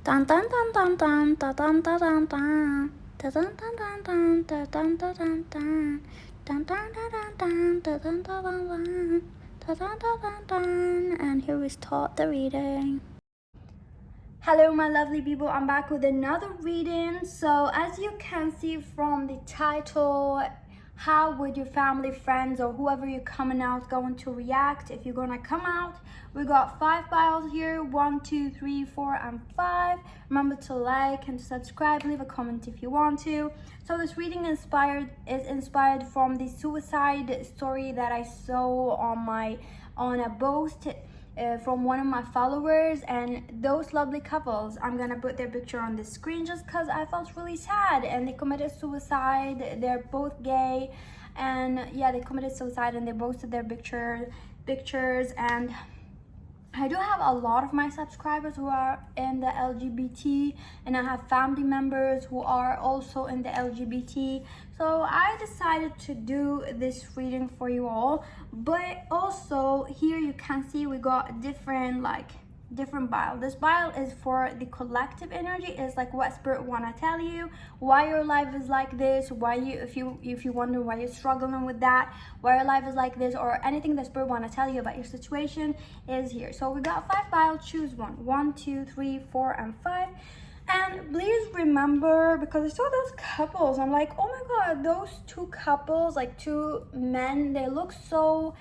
Dun dun dun dun dun dun dun dun dun dun. Dun dun dun dun dun dun dun dun dun. Dun dun dun dun dun dun dun dun dun. Dun dun dun dun dun. And here we start the reading. Hello my lovely people, I'm back with another reading. So as you can see from the title, how would your family, friends, or whoever you're coming out going to react if you're gonna come out? We got 5 files here, 1, 2, 3, 4, and 5. Remember to like and subscribe, leave a comment if you want to. So this reading is inspired from the suicide story that I saw on a post from one of my followers, and those lovely couples, I'm gonna put their picture on the screen just because I felt really sad, and they committed suicide. They're both gay, and yeah, they committed suicide and they posted their pictures. And I do have a lot of my subscribers who are in the LGBT, and I have family members who are also in the LGBT. So I decided to do this reading for you all. But also here you can see we got different bile. This bile is for the collective energy. It's like what spirit want to tell you, why your life is like this, why you, if you wonder why you're struggling with that, why your life is like this, or anything that spirit want to tell you about your situation is here. So we got 5 bile. Choose one. 1, 2, 3, 4, and 5. And please remember, because I saw those couples, I'm like, oh my god, those two couples, like 2 men, they look so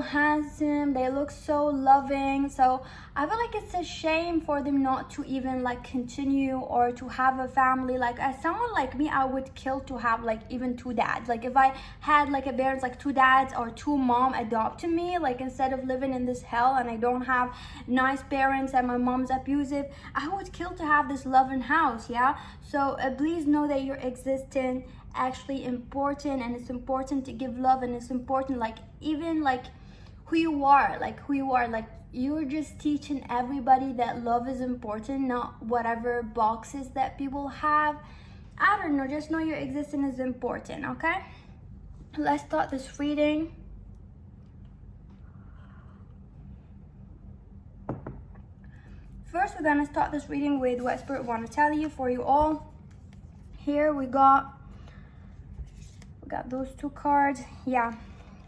handsome, they look so loving. So I feel like it's a shame for them not to even like continue or to have a family. Like as someone like me, I would kill to have like even 2 dads. Like if I had like a parents, like 2 dads or 2 mom adopted me, like instead of living in this hell and I don't have nice parents and my mom's abusive, I would kill to have this loving house. Yeah, so please know that you're existing actually important, and it's important to give love, and it's important like even like who you are, like you're just teaching everybody that love is important, not whatever boxes that people have. I don't know, just know your existence is important. Okay, let's start this reading. First, we're gonna start this reading with what spirit want to tell you for you all. Here we got those 2 cards. Yeah,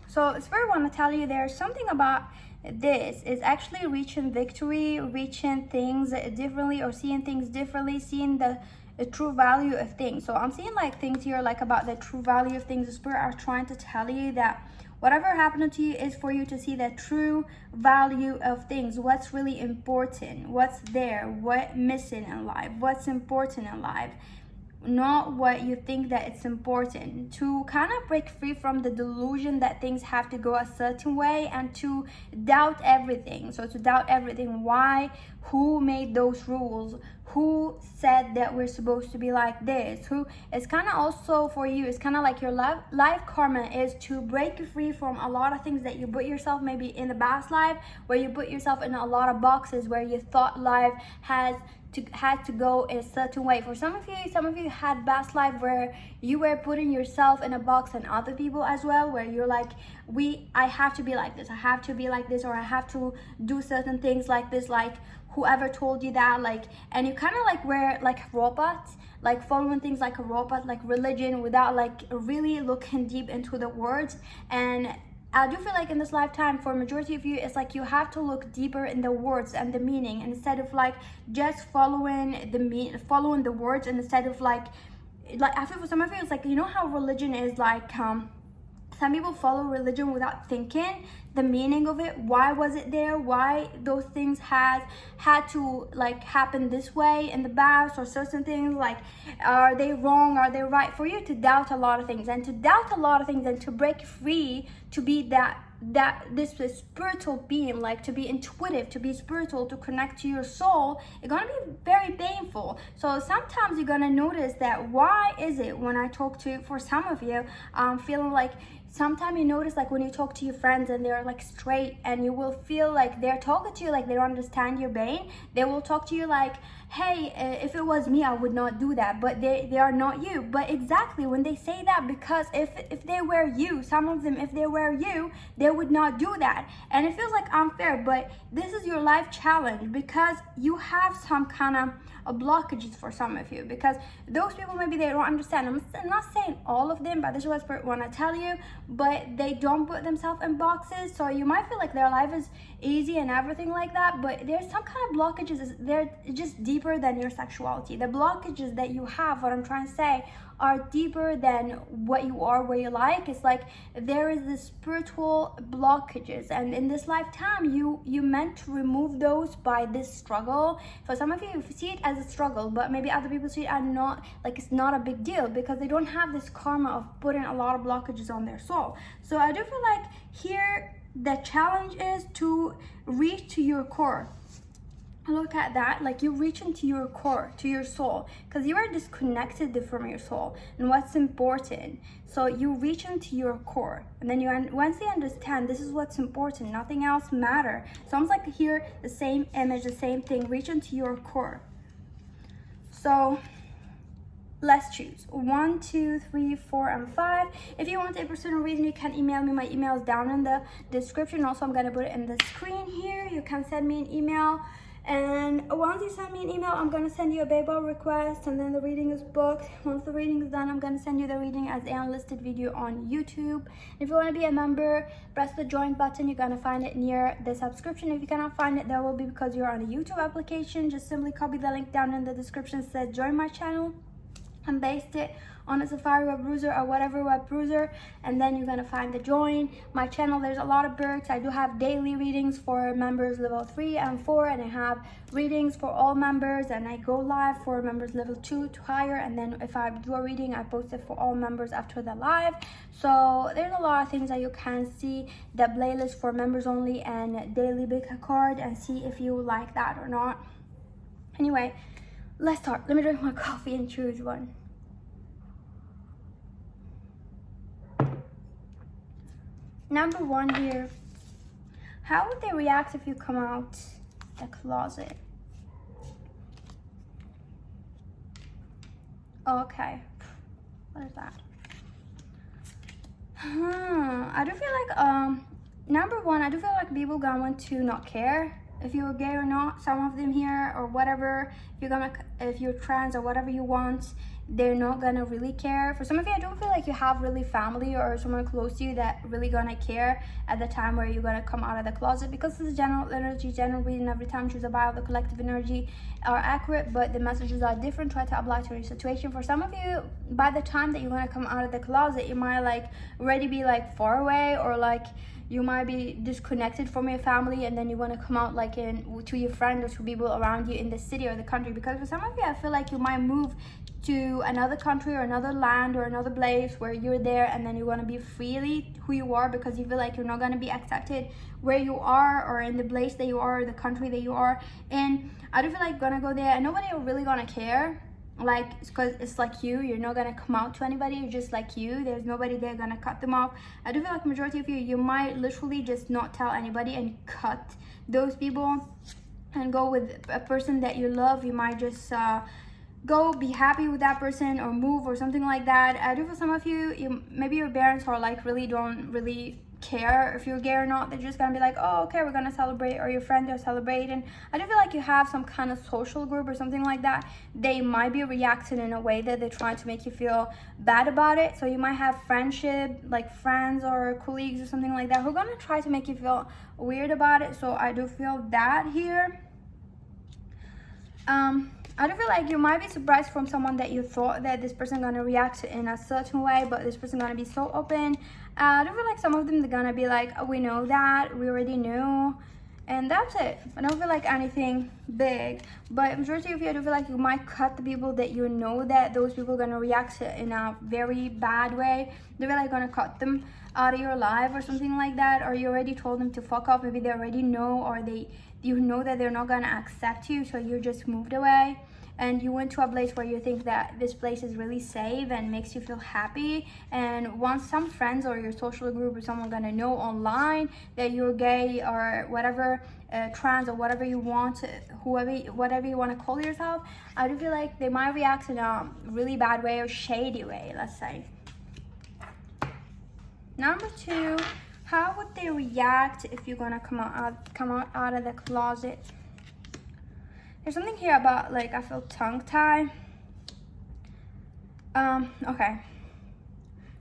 so spirit want to tell you there's something about this is actually reaching victory, reaching things differently, or seeing things differently, seeing the true value of things. So I'm seeing like things here like about the true value of things. The spirit are trying to tell you that whatever happened to you is for you to see the true value of things, what's really important, what's there, what's missing in life, what's important in life, not what you think that it's important. To kind of break free from the delusion that things have to go a certain way, and to doubt everything. So to doubt everything, why, who made those rules, who said that we're supposed to be like this, who is kind of also for you, it's kind of like your life karma is to break free from a lot of things that you put yourself maybe in the past life, where you put yourself in a lot of boxes, where you thought life had to go a certain way. For some of you had past life where you were putting yourself in a box, and other people as well, where you're like, I have to be like this, I have to be like this, or I have to do certain things like this, like whoever told you that, like, and you kind of like were like robots, like following things like a robot, like religion, without like really looking deep into the words. And I do feel like in this lifetime, for majority of you, it's like you have to look deeper in the words and the meaning, instead of like just following the words, and instead of like I feel for some of you, it's like, you know how religion is like, some people follow religion without thinking the meaning of it. Why was it there? Why those things had to like happen this way in the past, or certain things like, are they wrong, are they right? For you to doubt a lot of things, and to break free, to be this spiritual being, like to be intuitive, to be spiritual, to connect to your soul, it's gonna be very painful. So sometimes you're gonna notice that, why is it when I talk to, for some of you, feeling like sometimes you notice like when you talk to your friends and they're like straight, and you will feel like they're talking to you like they don't understand your pain. They will talk to you like, hey, if it was me, I would not do that, but they are not you. But exactly when they say that, because if they were you, some of them, if they were you, they would not do that. And it feels like unfair, but this is your life challenge, because you have some kind of blockages for some of you, because those people, maybe they don't understand. I'm not saying all of them, but this is what I want to tell you, but they don't put themselves in boxes. So you might feel like their life is easy and everything like that, but there's some kind of blockages. They're just deeper than your sexuality. The blockages that you have, what I'm trying to say, are deeper than what you are, where you like. It's like there is this spiritual blockages, and in this lifetime you meant to remove those by this struggle. For some of you see it as a struggle, but maybe other people see it as not, like it's not a big deal, because they don't have this karma of putting a lot of blockages on their soul. So I do feel like here the challenge is to reach to your core. Look at that, like you reach into your core, to your soul, because you are disconnected from your soul and what's important. So you reach into your core, and then once you understand this is what's important, nothing else matter. So it's like here, the same image, the same thing, reach into your core. So let's choose 1, 2, 3, 4, and 5. If you want a personal reading, you can email me. My email is down in the description. Also, I'm gonna put it in the screen here. You can send me an email. And once you send me an email, I'm gonna send you a PayPal request, and then the reading is booked. Once the reading is done, I'm gonna send you the reading as an unlisted video on YouTube. If you wanna be a member, press the join button. You're gonna find it near the subscription. If you cannot find it, that will be because you're on a YouTube application. Just simply copy the link down in the description that says join my channel, and paste it on a Safari web browser or whatever web browser, and then you're gonna find the join my channel. There's a lot of perks. I do have daily readings for members level 3 and 4, and I have readings for all members, and I go live for members level 2 to higher, and then if I do a reading, I post it for all members after the live. So there's a lot of things that you can see, the playlist for members only and daily pickacard, and see if you like that or not. Anyway, let's start. Let me drink my coffee and choose one. Number 1 here. How would they react if you come out the closet? Okay. What is that? I do feel like number 1, I do feel like people gonna want to not care if you're gay or not. Some of them here, or whatever, if you're trans or whatever you want, they're not gonna really care. For some of you, I don't feel like you have really family or someone close to you that really gonna care at the time where you're gonna come out of the closet, because this is general energy, general reading. Every time choose a bio, the collective energy are accurate, but the messages are different. Try to apply to your situation. For some of you, by the time that you're gonna come out of the closet, you might like already be like far away, or like you might be disconnected from your family, and then you want to come out like to your friend or to people around you in the city or the country. Because for some of you, I feel like you might move to another country or another land or another place where you're there, and then you want to be freely who you are, because you feel like you're not going to be accepted where you are, or in the place that you are, or the country that you are. And I do feel like you're gonna go there and nobody really gonna care, like, because it's like you're not gonna come out to anybody. You're just like you. There's nobody there gonna cut them off. I do feel like majority of you might literally just not tell anybody and cut those people and go with a person that you love. You might just go be happy with that person or move or something like that. I do feel some of you maybe your parents are like don't really care if you're gay or not. They're just gonna be like, oh, okay, we're gonna celebrate, or your friends are celebrating. I do feel like you have some kind of social group or something like that. They might be reacting in a way that they're trying to make you feel bad about it. So you might have friendship, like friends or colleagues or something like that, who are gonna try to make you feel weird about it. So I do feel that here. I do feel like you might be surprised from someone that you thought that this person gonna react in a certain way, but this person gonna be so open. I do feel like some of them, they're gonna be like, oh, we know that, we already knew, and that's it. I don't feel like anything big, but majority of you, I do feel like you might cut the people that you know that those people are gonna react in a very bad way. They're like gonna cut them out of your life or something like that, or you already told them to fuck off. Maybe they already know, or you know that they're not gonna accept you, so you just moved away and you went to a place where you think that this place is really safe and makes you feel happy. And once some friends or your social group or someone gonna know online that you're gay or whatever, trans or whatever you want, whatever you want to call yourself, I do feel like they might react in a really bad way or shady way, let's say. Number 2, how would they react if you're gonna come out of the closet? There's something here about, like, I feel tongue-tied. Okay.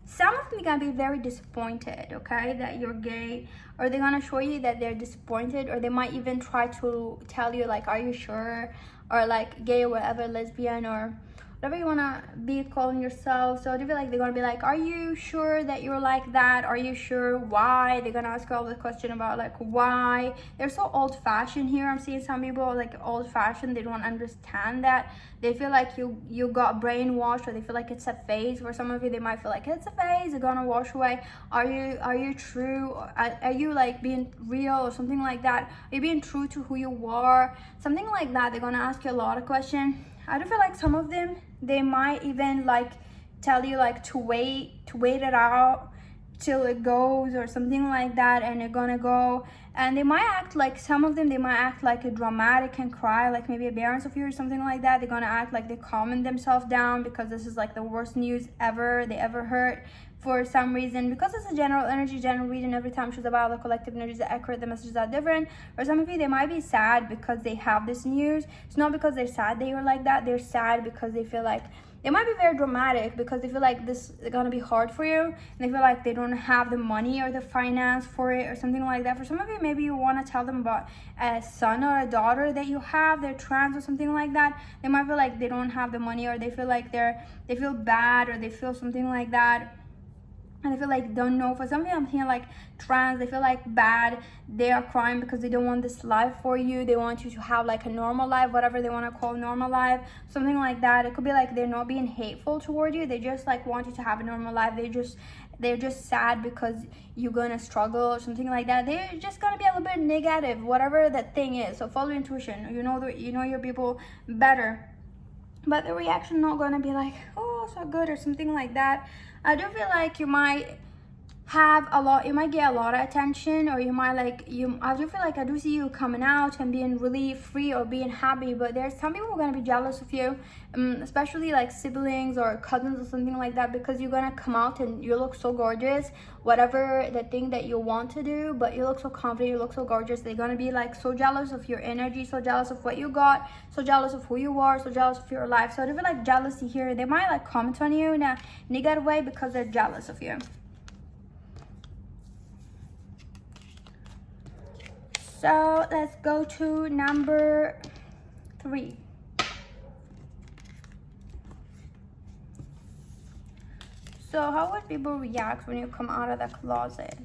Some of them are gonna be very disappointed, okay, that you're gay, or they're gonna show you that they're disappointed, or they might even try to tell you, like, are you sure, or like gay or whatever, lesbian, or whatever you wanna be calling yourself. So I feel like they're gonna be like, are you sure that you're like that? Are you sure? Why? They're gonna ask all the question about, like, why. They're so old-fashioned here. I'm seeing some people like old-fashioned. They don't understand that. They feel like you got brainwashed, or they feel like it's a phase. For some of you, they might feel like it's a phase. They're gonna wash away. Are you true? Are you like being real or something like that? Are you being true to who you are? Something like that. They're gonna ask you a lot of questions. I do feel like some of them, they might even like tell you like to wait it out till it goes or something like that, and they're gonna go, and they might act like, some of them, they might act like a dramatic and cry, like maybe a parents of you or something like that. They're gonna act like they're calming themselves down because this is like the worst news ever they ever heard. For some reason, because it's a general energy, general reading, every time she's about the collective energies are accurate, the messages are different. For some of you, they might be sad because they have this news. It's not because they're sad they are like that. They're sad because they feel like, they might be very dramatic because they feel like this is gonna be hard for you, and they feel like they don't have the money or the finance for it or something like that. For some of you, maybe you want to tell them about a son or a daughter that you have, they're trans or something like that. They might feel like they don't have the money, or they feel like they feel bad, or they feel something like that. And I feel like, don't know, for some of you, I'm thinking like trans, they feel like bad, they are crying because they don't want this life for you. They want you to have like a normal life, whatever they want to call normal life, something like that. It could be like they're not being hateful toward you, they just like want you to have a normal life. They're just sad because you're gonna struggle or something like that. They're just gonna be a little bit negative, whatever that thing is. So follow intuition, you know your people better, but the reaction not gonna be like, oh, so good or something like that. I do feel like you might get a lot of attention, or you might I do feel like I do see you coming out and being really free or being happy, but there's some people who are going to be jealous of you, especially like siblings or cousins or something like that, because you're going to come out and you look so gorgeous, whatever the thing that you want to do, but you look so confident, you look so gorgeous. They're going to be like so jealous of your energy, so jealous of what you got, so jealous of who you are, so jealous of your life. So I do feel like jealousy here, they might like comment on you in a negative way because they're jealous of you. So let's go to number 3. So how would people react when you come out of the closet?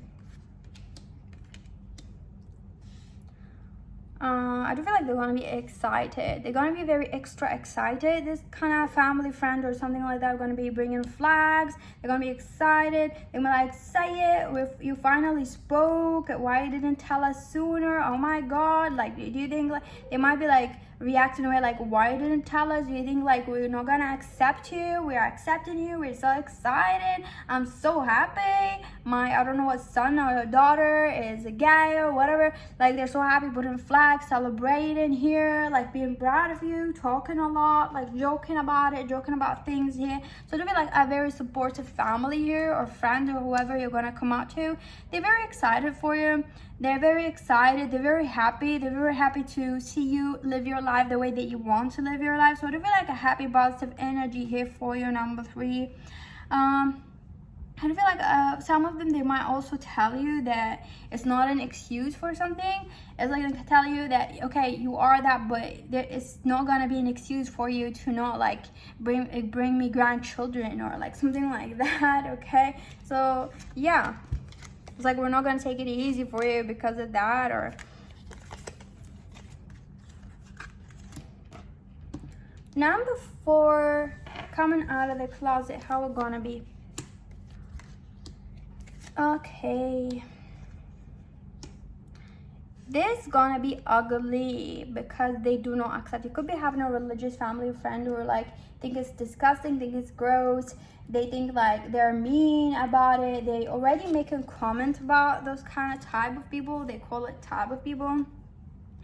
I do feel like they're gonna be excited. They're gonna be very extra excited. This kind of family friend or something like that are gonna be bringing flags. They're gonna be excited. They're gonna like, say it, you finally spoke. Why you didn't tell us sooner? Oh my God! Like, do you think like they might be like reacting away like, why you didn't tell us? Do you think like we're not gonna accept you? We are accepting you. We're so excited. I'm so happy. I don't know what son or daughter is gay or whatever. Like, they're so happy, putting flags, celebrating here, like being proud of you, talking a lot, like joking about it, joking about things here. So to be like a very supportive family here, or friend, or whoever you're gonna come out to. They're very excited for you. They're very excited. They're very happy. They're very happy to see you live your life the way that you want to live your life. So to be like a happy, positive energy here for you, number 3. I feel like some of them, they might also tell you that it's not an excuse for something. It's like they tell you that, okay, you are that, but it's not gonna be an excuse for you to not like bring me grandchildren or like something like that. Okay, so yeah, it's like we're not gonna take it easy for you because of that. Or Number 4, coming out of the closet, how it gonna be? Okay. This gonna be ugly because they do not accept. You could be having a religious family friend who are like think it's disgusting, think it's gross. They think like they're mean about it. They already making comments about those kind of type of people. They call it type of people.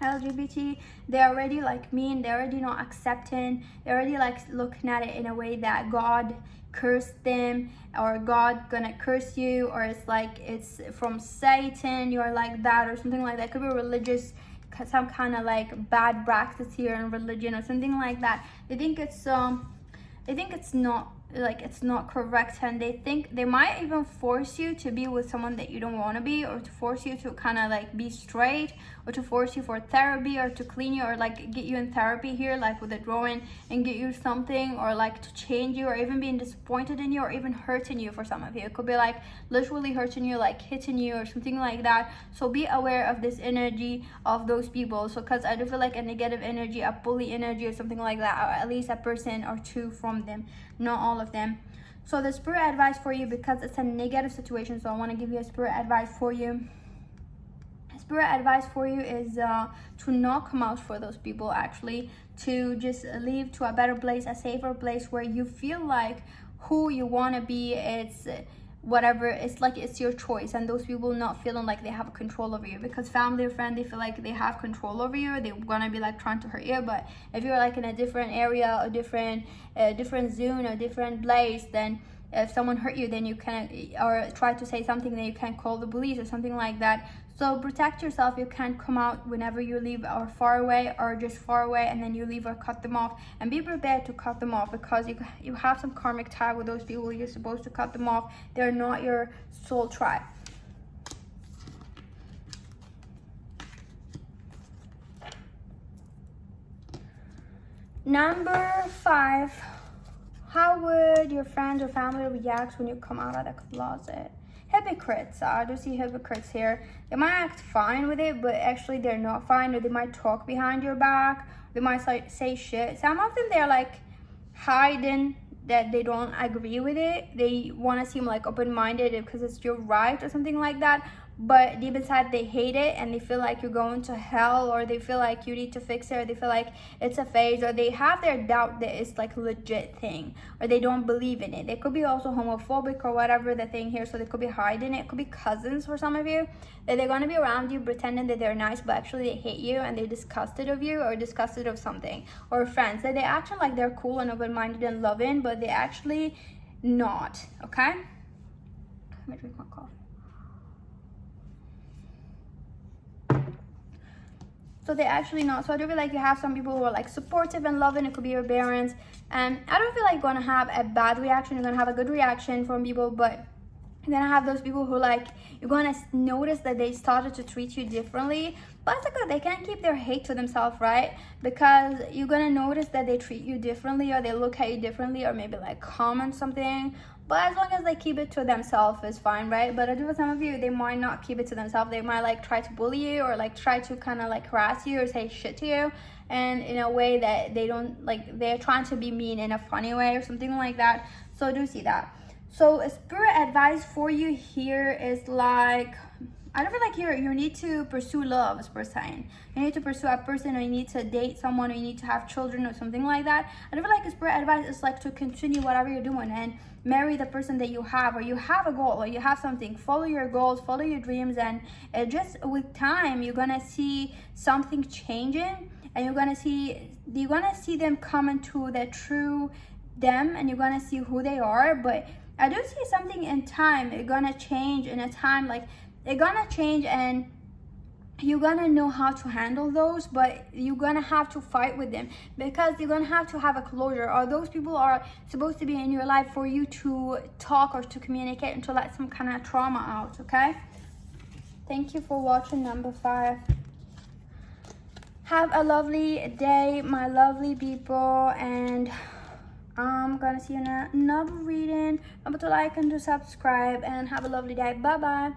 LGBT, they're already like mean, they're already not accepting, they're already like looking at it in a way that God cursed them, or God gonna curse you, or it's like it's from Satan, you're like that, or something like that. It could be religious, some kind of like bad practice here in religion or something like that. They think it's not like it's not correct, and they think they might even force you to be with someone that you don't want to be, or to force you to kind of like be straight, or to force you for therapy, or to clean you, or like get you in therapy here like with a drawing and get you something, or like to change you, or even being disappointed in you, or even hurting you. For some of you it could be like literally hurting you, like hitting you or something like that. So be aware of this energy of those people. So because I do feel like a negative energy, a bully energy or something like that, or at least a person or two from them, not all of them. So the spirit advice for you, because it's a negative situation, so I want to give you a spirit advice for you. Spirit advice for you is to not come out for those people, actually to just leave to a better place, a safer place, where you feel like who you want to be. It's whatever, it's like it's your choice, and those people not feeling like they have control over you, because family or friend, they feel like they have control over you, they're gonna be like trying to hurt you. But if you're like in a different area, or different zone or different place, then if someone hurt you, then you can, or try to say something, then you can call the police or something like that. So protect yourself. You can't come out whenever you leave, or far away, or just far away, and then you leave or cut them off. And be prepared to cut them off, because you have some karmic tie with those people. You're supposed to cut them off. They're not your soul tribe. Number 5, how would your friends or family react when you come out of the closet? Hypocrites. I do see hypocrites here. They might act fine with it, but actually they're not fine, or they might talk behind your back. They might say shit. Some of them, they're like hiding that they don't agree with it. They want to seem like open-minded because it's your right or something like that, but deep inside they hate it, and they feel like you're going to hell, or they feel like you need to fix it, or they feel like it's a phase, or they have their doubt that it's like a legit thing, or they don't believe in it. They could be also homophobic or whatever the thing here, so they could be hiding it. It could be cousins for some of you, that they're going to be around you pretending that they're nice, but actually they hate you, and they're disgusted of you, or disgusted of something. Or friends that they act like they're cool and open-minded and loving, but they actually not. Okay, let me drink my coffee. So they actually not. So I do feel like you have some people who are like supportive and loving. It could be your parents, and I don't feel like you're gonna have a bad reaction. You're gonna have a good reaction from people, but you're gonna have those people who like, you're gonna notice that they started to treat you differently. But it's like they can't keep their hate to themselves, right? Because you're gonna notice that they treat you differently, or they look at you differently, or maybe like comment something. But as long as they keep it to themselves, is fine, right? But I do with some of you, they might not keep it to themselves. They might like try to bully you, or like try to kind of like harass you or say shit to you, and in a way that they don't like, they're trying to be mean in a funny way or something like that. So I do see that. So a spirit advice for you here is like, I don't feel like you need to pursue love, as per saying. You need to pursue a person, or you need to date someone, or you need to have children or something like that. I don't feel like a spirit advice is like to continue whatever you're doing and marry the person that you have, or you have a goal, or you have something. Follow your goals, follow your dreams, and just with time, you're gonna see something changing, and you're gonna see them coming to the true them, and you're gonna see who they are. But I do see something in time. It's gonna change in a time, like it's gonna change, and you're gonna know how to handle those, but you're gonna have to fight with them, because you're gonna have to have a closure, or those people are supposed to be in your life for you to talk or to communicate and to let some kind of trauma out. Okay, thank you for watching number 5. Have a lovely day, my lovely people, and I'm gonna see you in another reading. Remember to like and to subscribe, and have a lovely day. Bye bye.